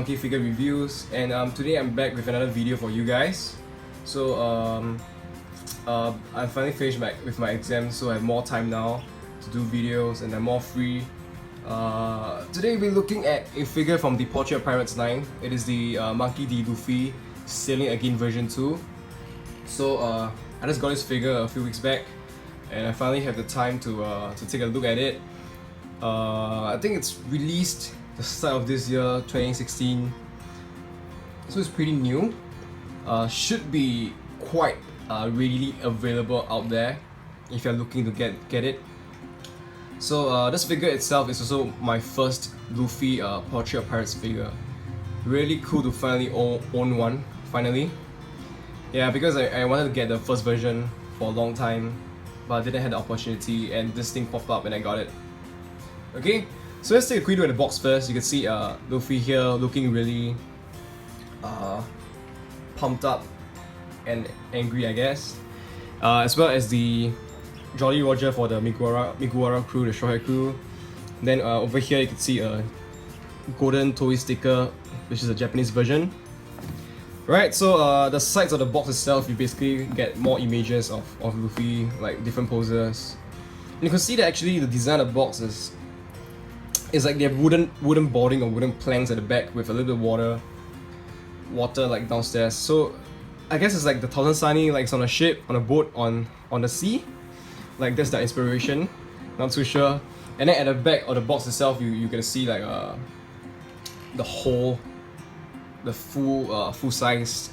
monkey figure reviews, and today I'm back with another video for you guys. So I finally finished with my exams, so I have more time now to do videos and I'm more free. Today we're looking at a figure from the Portrait of Pirates line. It is the Monkey D. Luffy Sailing Again version 2. So I just got this figure a few weeks back and I finally have the time to take a look at it. I think it's released the start of this year, 2016, so it's pretty new. Should be quite readily available out there if you're looking to get it. So this figure itself is also my first Luffy Portrait of Pirates figure. Really cool to finally own one, finally. Yeah, because I wanted to get the first version for a long time, but I didn't have the opportunity, and this thing popped up and I got it. Okay, so let's take a quick look at the box first. You can see Luffy here looking really pumped up and angry, I guess. As well as the Jolly Roger for the Mugiwara crew, the Straw Hat crew. Then over here you can see a golden toy sticker, which is a Japanese version. Right, so the sides of the box itself, you basically get more images of Luffy, like different poses. And you can see that actually the design of the box is like they have wooden boarding or wooden planks at the back with a little bit of water like downstairs. So I guess it's like the Thousand Sunny, like it's on a ship, on a boat, on the sea. Like that's the inspiration. Not too sure. And then at the back of the box itself, you can see like the full size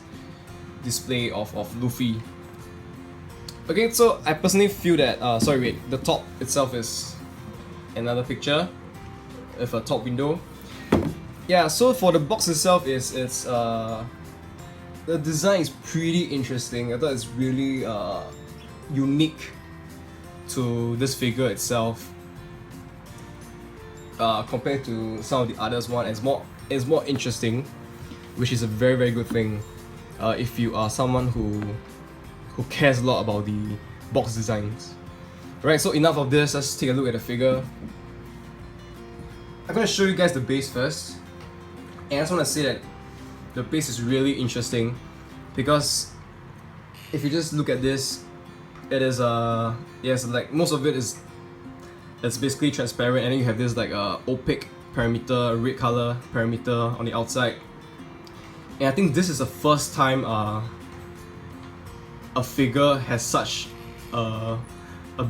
display of Luffy. Okay, so I personally feel that the top itself is another picture with a top window. Yeah, so for the box itself the design is pretty interesting. I thought it's really unique to this figure itself compared to some of the others one. It's more interesting, which is a very, very good thing if you are someone who cares a lot about the box designs. Right, so enough of this, let's take a look at the figure. I'm going to show you guys the base first, and I just want to say that the base is really interesting because if you just look at this, it is yes, like most of it it's basically transparent, and then you have this like opaque perimeter, red color perimeter on the outside. And I think this is the first time a figure has such a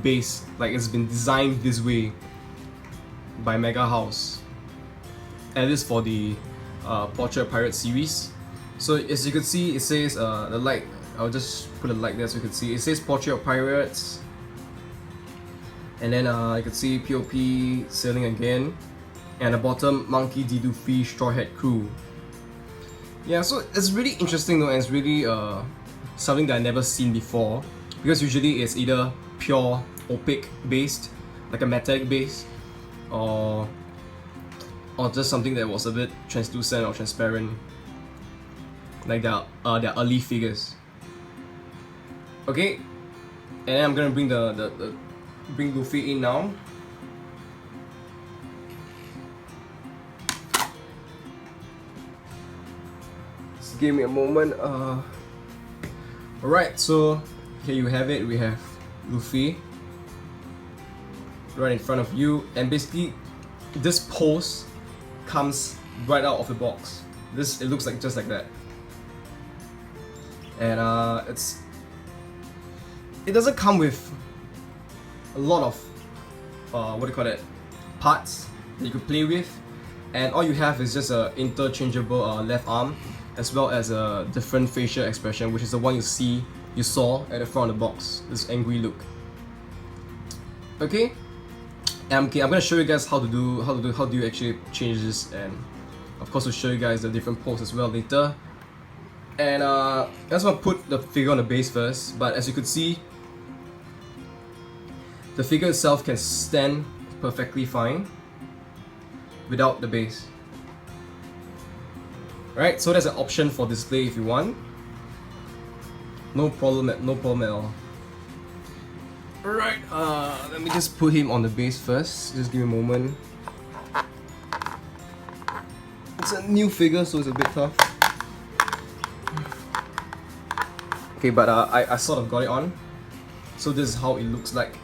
base, like it's been designed this way by MEGAHOUSE, at least for the Portrait of Pirates series. So as you can see, it says the light. I'll just put a light there so you can see. It says Portrait of Pirates, and then you can see P.O.P Sailing Again, and at the bottom Monkey D. Luffy Straw Hat Crew. Yeah, so it's really interesting though, and it's really something that I've never seen before, because usually it's either pure opaque based, like a metallic base, or just something that was a bit translucent or transparent, like their early figures. Okay, and then I'm gonna bring Luffy in now. Just give me a moment. Alright, so here you have it. We have Luffy right in front of you, and basically this pose comes right out of the box. It looks like just like that, and it doesn't come with a lot of parts that you could play with, and all you have is just a interchangeable left arm, as well as a different facial expression, which is the one you saw at the front of the box, this angry look. Okay, I'm gonna show you guys how do you actually change this, and of course we'll show you guys the different poses as well later. And I just want to put the figure on the base first, but as you could see, the figure itself can stand perfectly fine without the base. Right, so there's an option for display if you want. No problem at all. Alright, let me just put him on the base first. Just give me a moment. it's a new figure, so it's a bit tough. Okay, but I sort of got it on. So this is how it looks like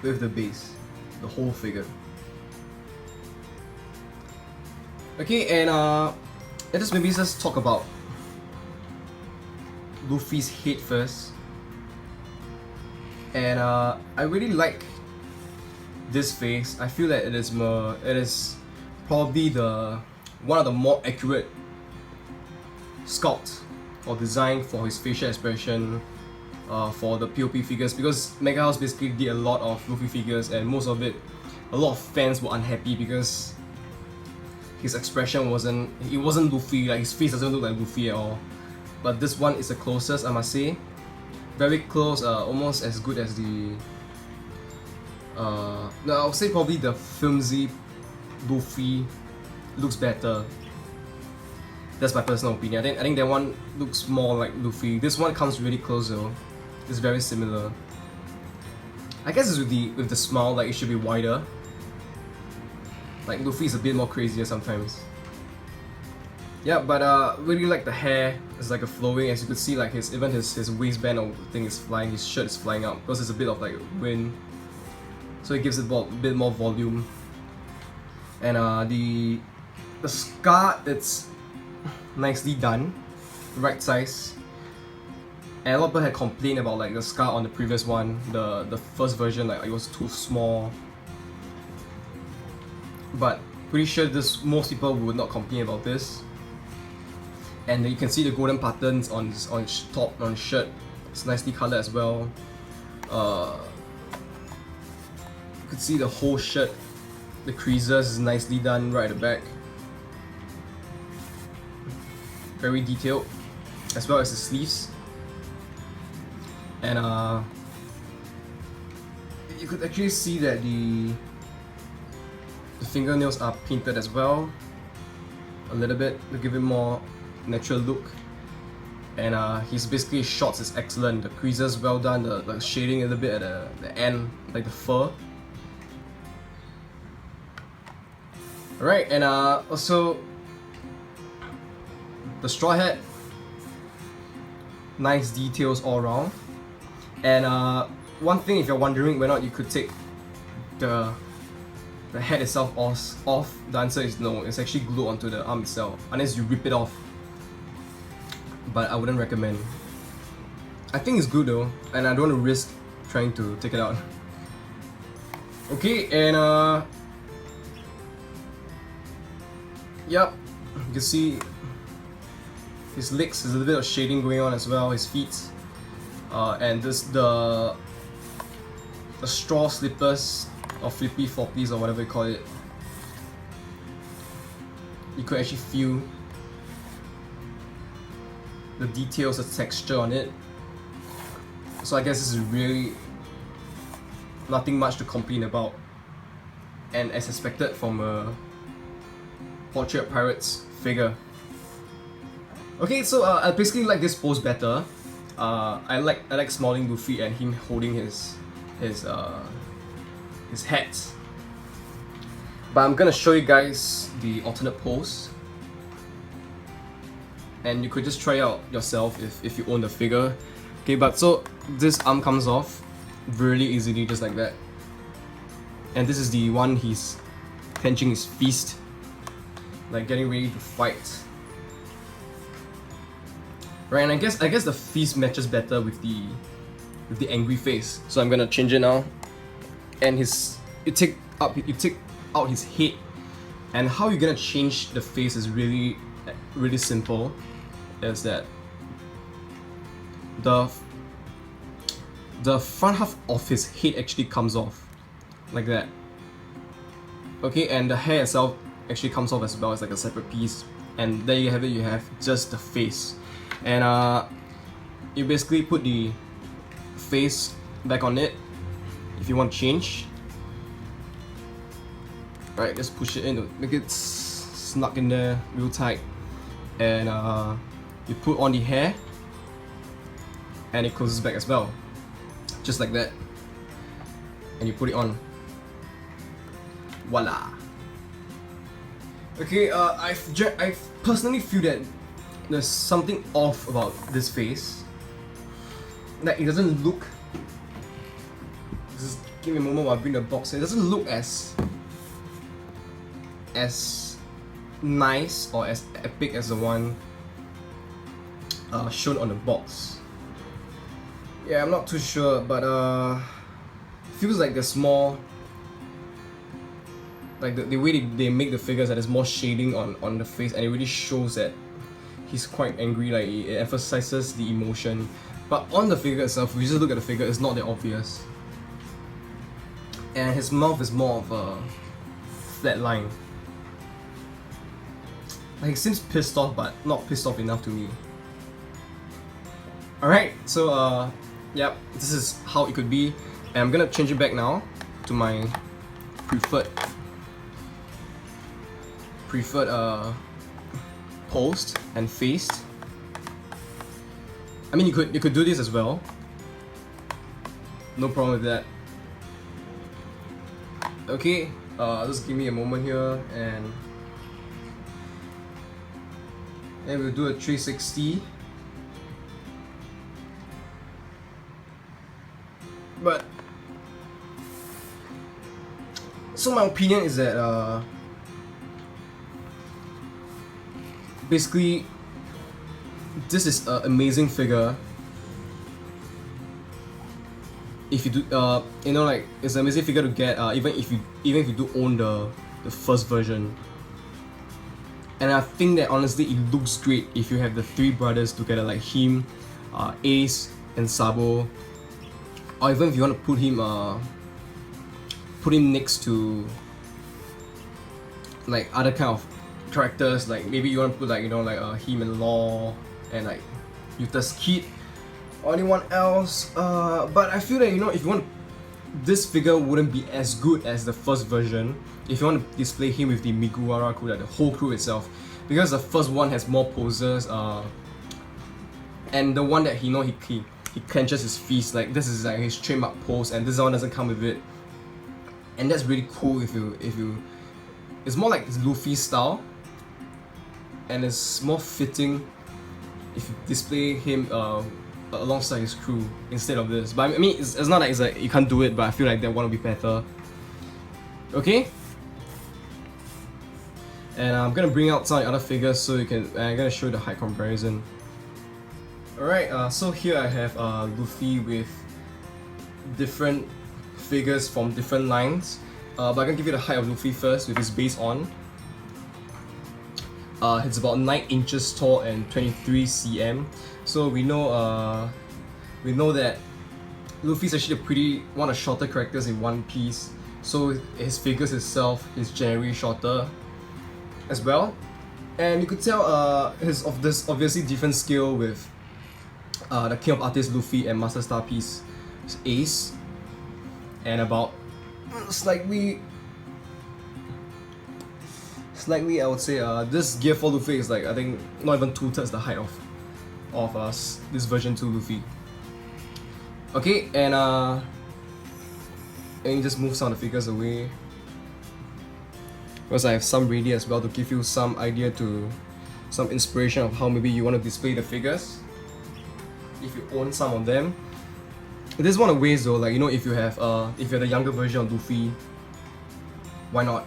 with the base, the whole figure. Okay, and let's maybe just talk about Luffy's head first. And I really like this face. I feel that it is probably one of the more accurate sculpt or design for his facial expression for the P.O.P figures, because MEGAHOUSE basically did a lot of Luffy figures, and most of it, a lot of fans were unhappy because his expression wasn't Luffy, like his face doesn't look like Luffy at all. But this one is the closest, I must say. Very close, almost as good as the no, I would say probably the filmsy Luffy looks better. That's my personal opinion. I think that one looks more like Luffy. This one comes really close though. It's very similar. I guess it's with the smile, like it should be wider. Like Luffy is a bit more crazier sometimes. Yeah, but really like the hair. It's like a flowing, as you could see, like his waistband or thing is flying. His shirt is flying out because there's a bit of like wind, so it gives it a bit more volume. And the scar, it's nicely done, right size. And a lot of people had complained about like the scar on the previous one, the first version, like it was too small. But pretty sure most people would not complain about this. And you can see the golden patterns on his top, on his shirt. It's nicely colored as well. You could see the whole shirt. The creases is nicely done right at the back. Very detailed, as well as the sleeves. And you could actually see that the fingernails are painted as well, a little bit to give it more natural look. And his shorts is excellent. The creases well done. The shading a little bit at the end, like the fur. Alright, and also the straw hat, nice details all around. And one thing, if you're wondering whether or not you could take the head itself off, the answer is no. It's actually glued onto the arm itself, unless you rip it off. But I wouldn't recommend. I think it's good though, and I don't want to risk trying to take it out. Okay, and yep, you can see his legs, there's a little bit of shading going on as well, his feet. And the straw slippers, or flippy floppies, or whatever you call it, you could actually feel the details, the texture on it. So I guess this is really nothing much to complain about, and as expected from a Portrait Pirates figure. Okay, so I basically like this pose better. I like smiling Luffy and him holding his hat. But I'm gonna show you guys the alternate pose, and you could just try out yourself if you own the figure. Okay, but so this arm comes off really easily, just like that. And this is the one he's clenching his fist, like getting ready to fight. Right, and I guess the fist matches better with the angry face. So I'm gonna change it now. And you take out his head, and how you're gonna change the face is really simple. Is that the front half of his head actually comes off like that. Okay, and the hair itself actually comes off as well. It's like a separate piece, and there you have it. You have just the face, and you basically put the face back on it if you want to change. Right, just push it in, make it snug in there real tight, and you put on the hair, and it closes back as well, just like that, and you put it on. Voila! Okay, I personally feel that there's something off about this face. Like it doesn't look. Just give me a moment while I bring the box in. It doesn't look as nice or as epic as the one shown on the box. Yeah, I'm not too sure, but feels like there's more. Like the way they make the figures, that there's more shading on the face, and it really shows that he's quite angry. Like it emphasizes the emotion. But on the figure itself, if you just look at the figure, it's not that obvious. And his mouth is more of a flat line. Like he seems pissed off, but not pissed off enough to me. Alright, so yep, this is how it could be. And I'm gonna change it back now to my preferred post and face. I mean, you could do this as well. No problem with that. Okay, just give me a moment here, and we'll do a 360. But so my opinion is that basically this is an amazing figure. If you do, you know, like it's an amazing figure to get, even if you do own the first version. And I think that honestly, it looks great if you have the three brothers together, like him, Ace, and Sabo, or even if you want to put him next to like other kind of characters, like maybe you want to put like, you know, like him and Law and like Yuta's Kid or anyone else. But I feel that, you know, if you want, this figure wouldn't be as good as the first version if you want to display him with the Miguara crew, like the whole crew itself, because the first one has more poses, and the one that he clenches his fist, like this is like his trademark pose, and this one doesn't come with it, and that's really cool. If you it's more like Luffy style, and it's more fitting if you display him alongside his crew instead of this. But I mean, it's not like it's like you can't do it, but I feel like that one would be better. Okay, and I'm gonna bring out some of the other figures so you can. I'm gonna show you the height comparison. Alright, so here I have Luffy with different figures from different lines. But I'm gonna give you the height of Luffy first with his base on. It's about 9 inches tall and 23 cm. So we know that Luffy's actually one of the shorter characters in One Piece. So his figures itself is generally shorter as well. And you could tell his of this obviously different scale with the King of Artists Luffy and Master Star Piece Ace, and about slightly I would say this Gear 4 Luffy is like, I think, not even 2/3 the height of this version 2 Luffy. Okay, and you just move some of the figures away, because I have some ready as well to give you some idea, to some inspiration of how maybe you want to display the figures if you own some of them. This is one of the ways though, like, you know, if you have the younger version of Luffy, why not?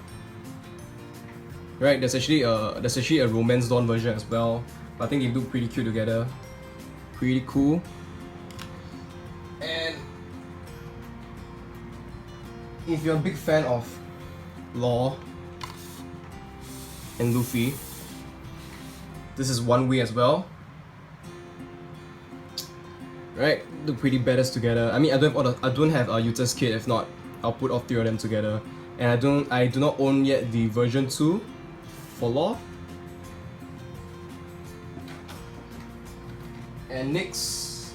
Right, there's actually a Romance Dawn version as well. But I think they look pretty cute together. Pretty cool. And if you're a big fan of Law and Luffy, this is one way as well. Right, look pretty badass together. I mean, I don't have Yuta's Kid. If not, I'll put all three of them together. And I do not own yet the version 2 for Law. And next,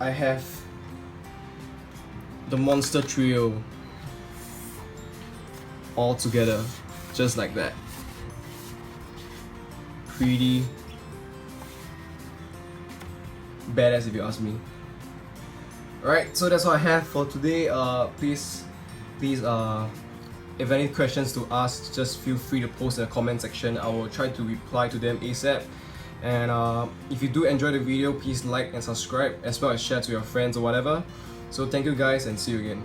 I have the Monster Trio all together, just like that. Pretty badass if you ask me. Alright, so that's what I have for today. Please If any questions to ask, just feel free to post in the comment section. I will try to reply to them ASAP. And if you do enjoy the video, please like and subscribe, as well as share to your friends or whatever. So thank you guys, and see you again.